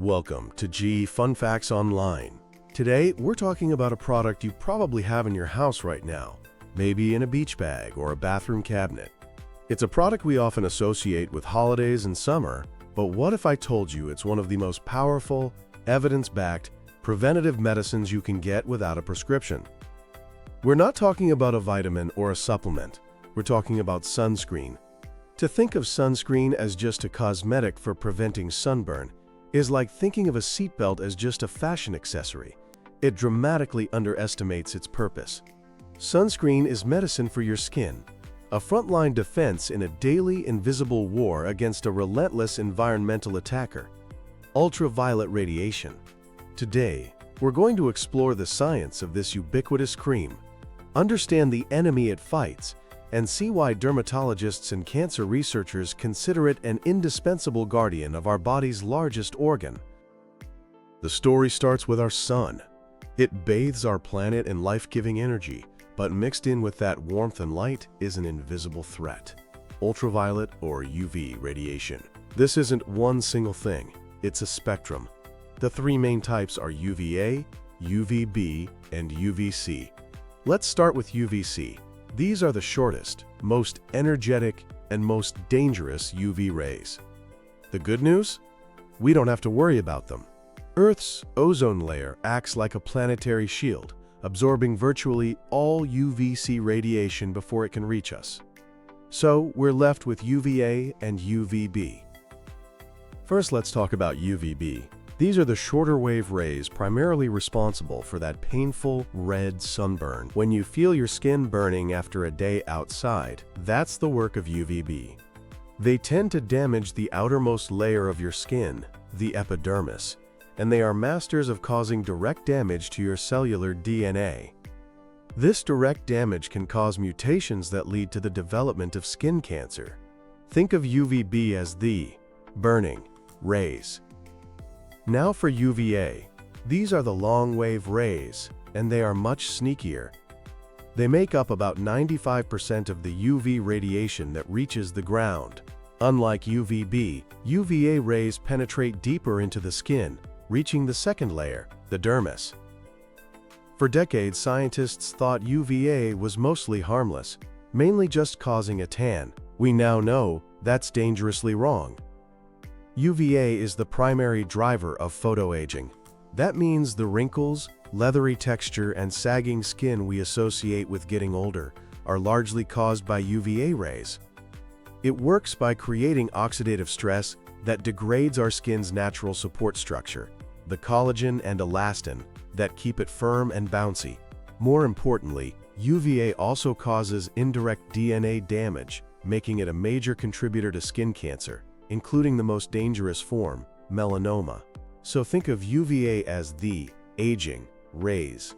Welcome to G Fun Facts Online. Today, we're talking about a product you probably have in your house right now, maybe in a beach bag or a bathroom cabinet. It's a product we often associate with holidays and summer, but what if I told you it's one of the most powerful, evidence-backed, preventative medicines you can get without a prescription? We're not talking about a vitamin or a supplement. We're talking about sunscreen. To think of sunscreen as just a cosmetic for preventing sunburn is like thinking of a seatbelt as just a fashion accessory. It dramatically underestimates its purpose. Sunscreen is medicine for your skin, a frontline defense in a daily invisible war against a relentless environmental attacker, ultraviolet radiation. Today, we're going to explore the science of this ubiquitous cream, understand the enemy it fights, and see why dermatologists and cancer researchers consider it an indispensable guardian of our body's largest organ. The story starts with our sun. It bathes our planet in life-giving energy, but mixed in with that warmth and light is an invisible threat: ultraviolet or UV radiation. This isn't one single thing, it's a spectrum. The three main types are UVA, UVB, and UVC. Let's start with UVC. These are the shortest, most energetic, and most dangerous UV rays. The good news? We don't have to worry about them. Earth's ozone layer acts like a planetary shield, absorbing virtually all UVC radiation before it can reach us. So we're left with UVA and UVB. First, let's talk about UVB. These are the shorter wave rays primarily responsible for that painful red sunburn. When you feel your skin burning after a day outside, that's the work of UVB. They tend to damage the outermost layer of your skin, the epidermis, and they are masters of causing direct damage to your cellular DNA. This direct damage can cause mutations that lead to the development of skin cancer. Think of UVB as the burning rays. Now for UVA. These are the long-wave rays, and they are much sneakier. They make up about 95% of the UV radiation that reaches the ground. Unlike UVB, UVA rays penetrate deeper into the skin, reaching the second layer, the dermis. For decades, scientists thought UVA was mostly harmless, mainly just causing a tan. We now know that's dangerously wrong. UVA is the primary driver of photoaging. That means the wrinkles, leathery texture, and sagging skin we associate with getting older are largely caused by UVA rays. It works by creating oxidative stress that degrades our skin's natural support structure, the collagen and elastin that keep it firm and bouncy. More importantly, UVA also causes indirect DNA damage, making it a major contributor to skin cancer, including the most dangerous form, melanoma. So think of UVA as the aging rays.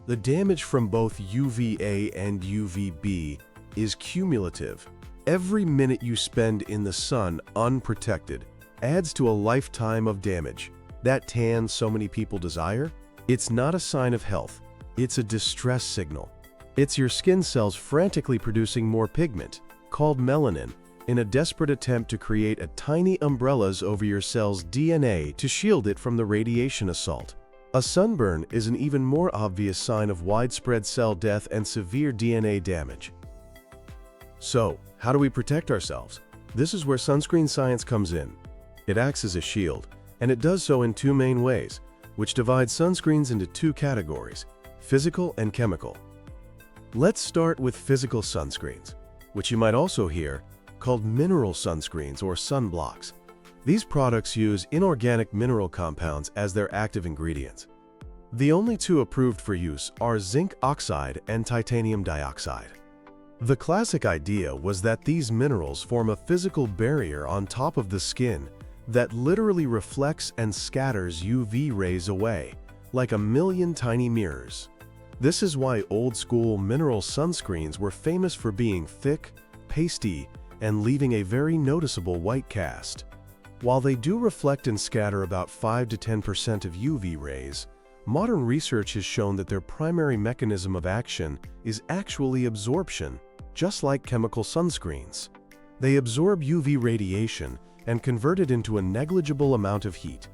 The damage from both UVA and UVB is cumulative. Every minute you spend in the sun unprotected adds to a lifetime of damage. That tan so many people desire? It's not a sign of health. It's a distress signal. It's your skin cells frantically producing more pigment, called melanin, in a desperate attempt to create a tiny umbrellas over your cell's DNA to shield it from the radiation assault. A sunburn is an even more obvious sign of widespread cell death and severe DNA damage. So, how do we protect ourselves? This is where sunscreen science comes in. It acts as a shield, and it does so in two main ways, which divides sunscreens into two categories: physical and chemical. Let's start with physical sunscreens, which you might also hear called mineral sunscreens or sunblocks. These products use inorganic mineral compounds as their active ingredients. The only two approved for use are zinc oxide and titanium dioxide. The classic idea was that these minerals form a physical barrier on top of the skin that literally reflects and scatters UV rays away, like a million tiny mirrors. This is why old-school mineral sunscreens were famous for being thick, pasty, and leaving a very noticeable white cast. While they do reflect and scatter about 5 to 10% of UV rays, modern research has shown that their primary mechanism of action is actually absorption, just like chemical sunscreens. They absorb UV radiation and convert it into a negligible amount of heat.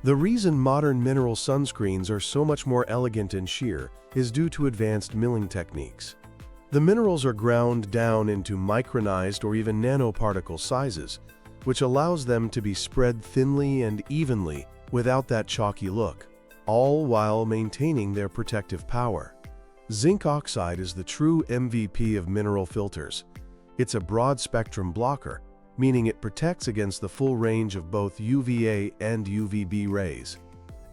The reason modern mineral sunscreens are so much more elegant and sheer is due to advanced milling techniques. The minerals are ground down into micronized or even nanoparticle sizes, which allows them to be spread thinly and evenly without that chalky look, all while maintaining their protective power. Zinc oxide is the true MVP of mineral filters. It's a broad-spectrum blocker, meaning it protects against the full range of both UVA and UVB rays.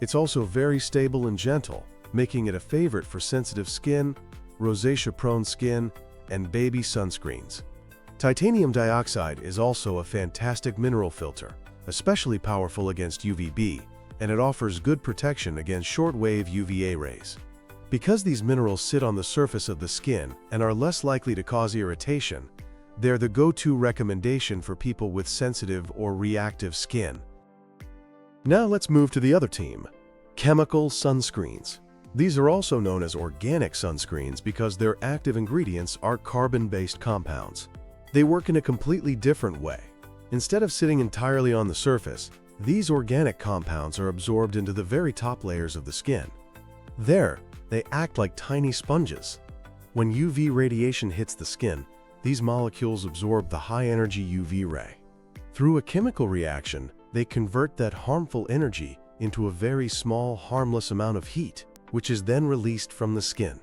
It's also very stable and gentle, making it a favorite for sensitive skin, rosacea-prone skin, and baby sunscreens. Titanium dioxide is also a fantastic mineral filter, especially powerful against UVB, and it offers good protection against short-wave UVA rays. Because these minerals sit on the surface of the skin and are less likely to cause irritation, they're the go-to recommendation for people with sensitive or reactive skin. Now let's move to the other team, chemical sunscreens. These are also known as organic sunscreens because their active ingredients are carbon-based compounds. They work in a completely different way. Instead of sitting entirely on the surface, these organic compounds are absorbed into the very top layers of the skin. There, they act like tiny sponges. When UV radiation hits the skin, these molecules absorb the high-energy UV ray. Through a chemical reaction, they convert that harmful energy into a very small, harmless amount of heat, which is then released from the skin.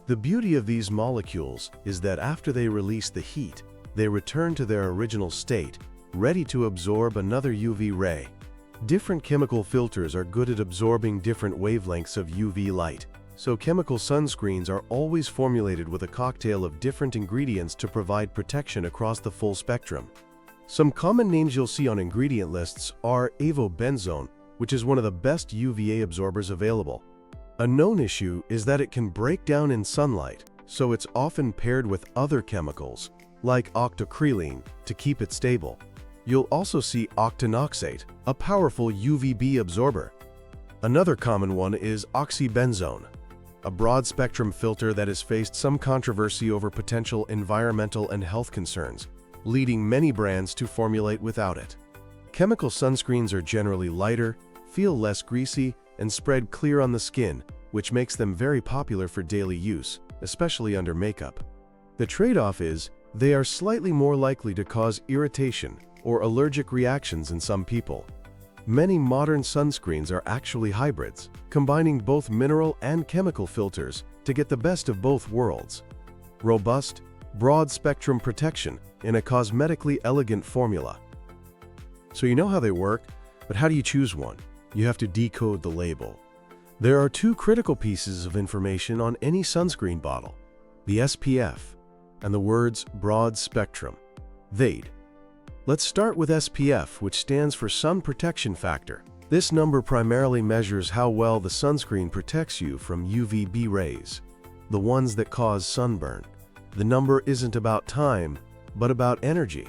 The beauty of these molecules is that after they release the heat, they return to their original state, ready to absorb another UV ray. Different chemical filters are good at absorbing different wavelengths of UV light, so chemical sunscreens are always formulated with a cocktail of different ingredients to provide protection across the full spectrum. Some common names you'll see on ingredient lists are avobenzone, which is one of the best UVA absorbers available. A known issue is that it can break down in sunlight, so it's often paired with other chemicals, like octocrylene, to keep it stable. You'll also see octinoxate, a powerful UVB absorber. Another common one is oxybenzone, a broad-spectrum filter that has faced some controversy over potential environmental and health concerns, leading many brands to formulate without it. Chemical sunscreens are generally lighter, feel less greasy, and spread clear on the skin, which makes them very popular for daily use, especially under makeup. The trade-off is they are slightly more likely to cause irritation or allergic reactions in some people. Many modern sunscreens are actually hybrids, combining both mineral and chemical filters to get the best of both worlds. Robust, broad-spectrum protection in a cosmetically elegant formula. So you know how they work, but how do you choose one? You have to decode the label. There are two critical pieces of information on any sunscreen bottle: the SPF and the words broad spectrum, VADE. Let's start with SPF, which stands for Sun Protection Factor. This number primarily measures how well the sunscreen protects you from UVB rays, the ones that cause sunburn. The number isn't about time, but about energy.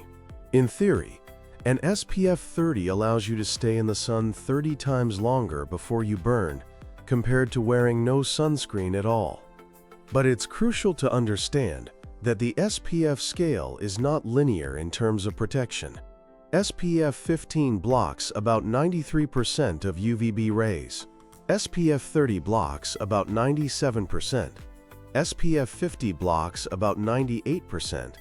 In theory, an SPF 30 allows you to stay in the sun 30 times longer before you burn, compared to wearing no sunscreen at all. But it's crucial to understand that the SPF scale is not linear in terms of protection. SPF 15 blocks about 93% of UVB rays. SPF 30 blocks about 97%. SPF 50 blocks about 98%.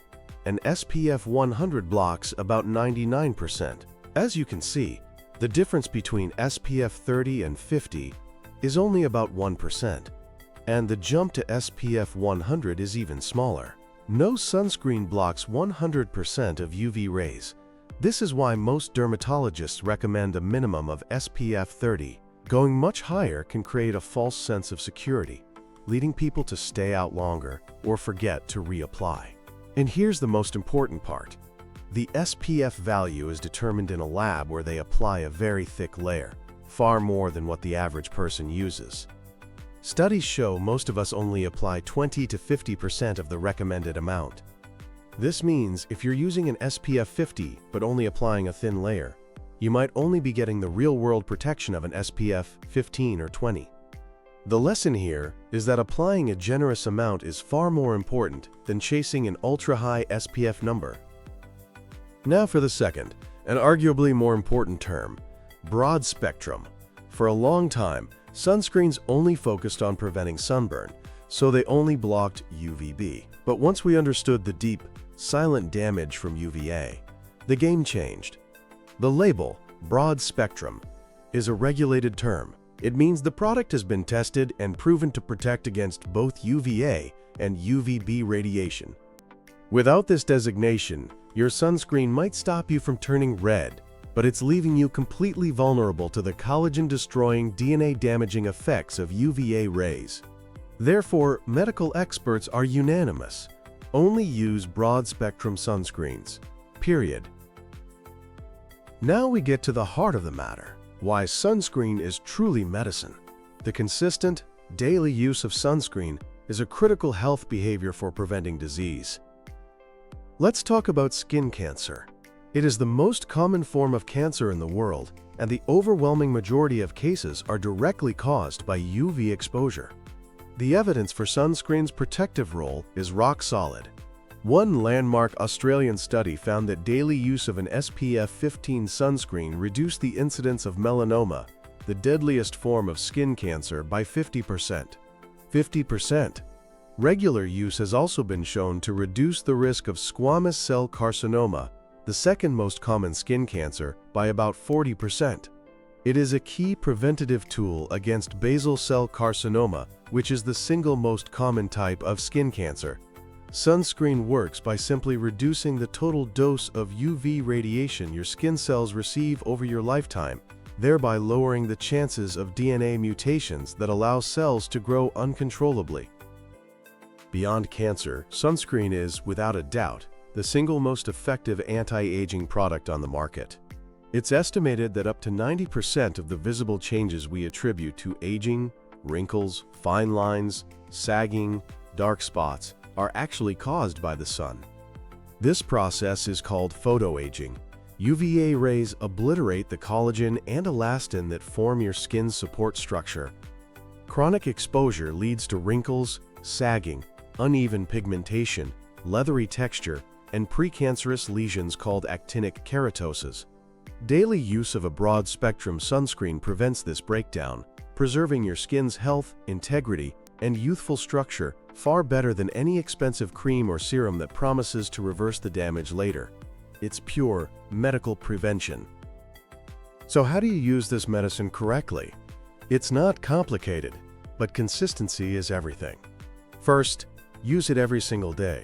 And SPF 100 blocks about 99%. As you can see, the difference between SPF 30 and 50 is only about 1%, and the jump to SPF 100 is even smaller. No sunscreen blocks 100% of UV rays. This is why most dermatologists recommend a minimum of SPF 30. Going much higher can create a false sense of security, leading people to stay out longer or forget to reapply. And here's the most important part. The SPF value is determined in a lab where they apply a very thick layer, far more than what the average person uses. Studies show most of us only apply 20 to 50% of the recommended amount. This means if you're using an SPF 50 but only applying a thin layer, you might only be getting the real-world protection of an SPF 15 or 20. The lesson here is that applying a generous amount is far more important than chasing an ultra-high SPF number. Now for the second, An arguably more important term, broad spectrum. For a long time, sunscreens only focused on preventing sunburn, so they only blocked UVB. But once we understood the deep, silent damage from UVA, the game changed. The label, broad spectrum, is a regulated term. It means the product has been tested and proven to protect against both UVA and UVB radiation. Without this designation, your sunscreen might stop you from turning red, but it's leaving you completely vulnerable to the collagen-destroying, DNA-damaging effects of UVA rays. Therefore, medical experts are unanimous. Only use broad-spectrum sunscreens. Period. Now we get to the heart of the matter, why sunscreen is truly medicine. The consistent, daily use of sunscreen is a critical health behavior for preventing disease. Let's talk about skin cancer. It is the most common form of cancer in the world, and the overwhelming majority of cases are directly caused by UV exposure. The evidence for sunscreen's protective role is rock solid. One landmark Australian study found that daily use of an SPF 15 sunscreen reduced the incidence of melanoma, the deadliest form of skin cancer, by 50%. 50%. Regular use has also been shown to reduce the risk of squamous cell carcinoma, the second most common skin cancer, by about 40%. It is a key preventative tool against basal cell carcinoma, which is the single most common type of skin cancer. Sunscreen works by simply reducing the total dose of UV radiation your skin cells receive over your lifetime, thereby lowering the chances of DNA mutations that allow cells to grow uncontrollably. Beyond cancer, sunscreen is, without a doubt, the single most effective anti-aging product on the market. It's estimated that up to 90% of the visible changes we attribute to aging, wrinkles, fine lines, sagging, dark spots, are actually caused by the sun. This process is called photoaging. UVA rays obliterate the collagen and elastin that form your skin's support structure. Chronic exposure leads to wrinkles, sagging, uneven pigmentation, leathery texture, and precancerous lesions called actinic keratoses. Daily use of a broad-spectrum sunscreen prevents this breakdown, preserving your skin's health, integrity, and youthful structure far better than any expensive cream or serum that promises to reverse the damage later. It's pure medical prevention. So how do you use this medicine correctly? It's not complicated, but consistency is everything. First, use it every single day.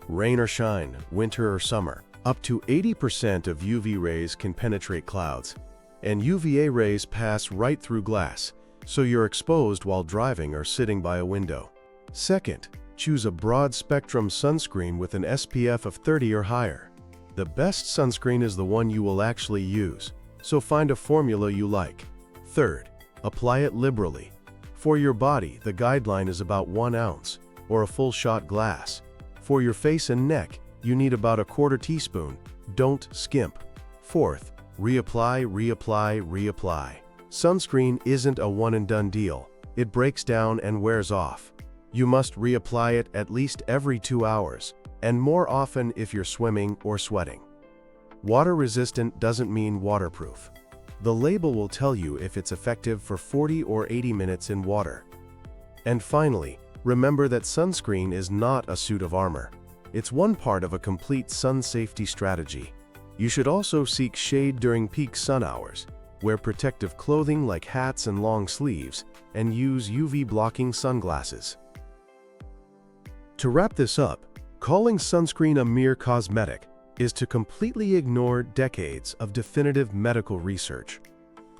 Rain or shine, winter or summer. Up to 80% of UV rays can penetrate clouds, and UVA rays pass right through glass, so you're exposed while driving or sitting by a window. Second, choose a broad-spectrum sunscreen with an SPF of 30 or higher. The best sunscreen is the one you will actually use, so find a formula you like. Third, apply it liberally. For your body, the guideline is about 1 ounce, or a full shot glass. For your face and neck, you need about a quarter teaspoon. Don't skimp. Fourth, reapply, reapply, reapply. Sunscreen isn't a one-and-done deal. It breaks down and wears off. You must reapply it at least every 2 hours, and more often if you're swimming or sweating. Water-resistant doesn't mean waterproof. The label will tell you if it's effective for 40 or 80 minutes in water. And finally, remember that sunscreen is not a suit of armor. It's one part of a complete sun safety strategy. You should also seek shade during peak sun hours, wear protective clothing like hats and long sleeves, and use UV-blocking sunglasses. To wrap this up, calling sunscreen a mere cosmetic is to completely ignore decades of definitive medical research.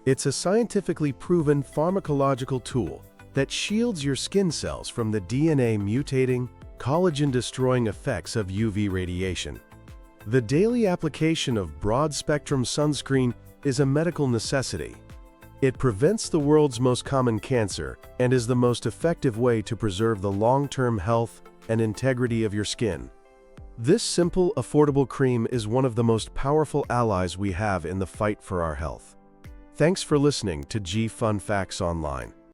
It's a scientifically proven pharmacological tool that shields your skin cells from the DNA-mutating, collagen-destroying effects of UV radiation. The daily application of broad-spectrum sunscreen is a medical necessity. It prevents the world's most common cancer and is the most effective way to preserve the long-term health and integrity of your skin. This simple, affordable cream is one of the most powerful allies we have in the fight for our health. Thanks for listening to G Fun Facts Online.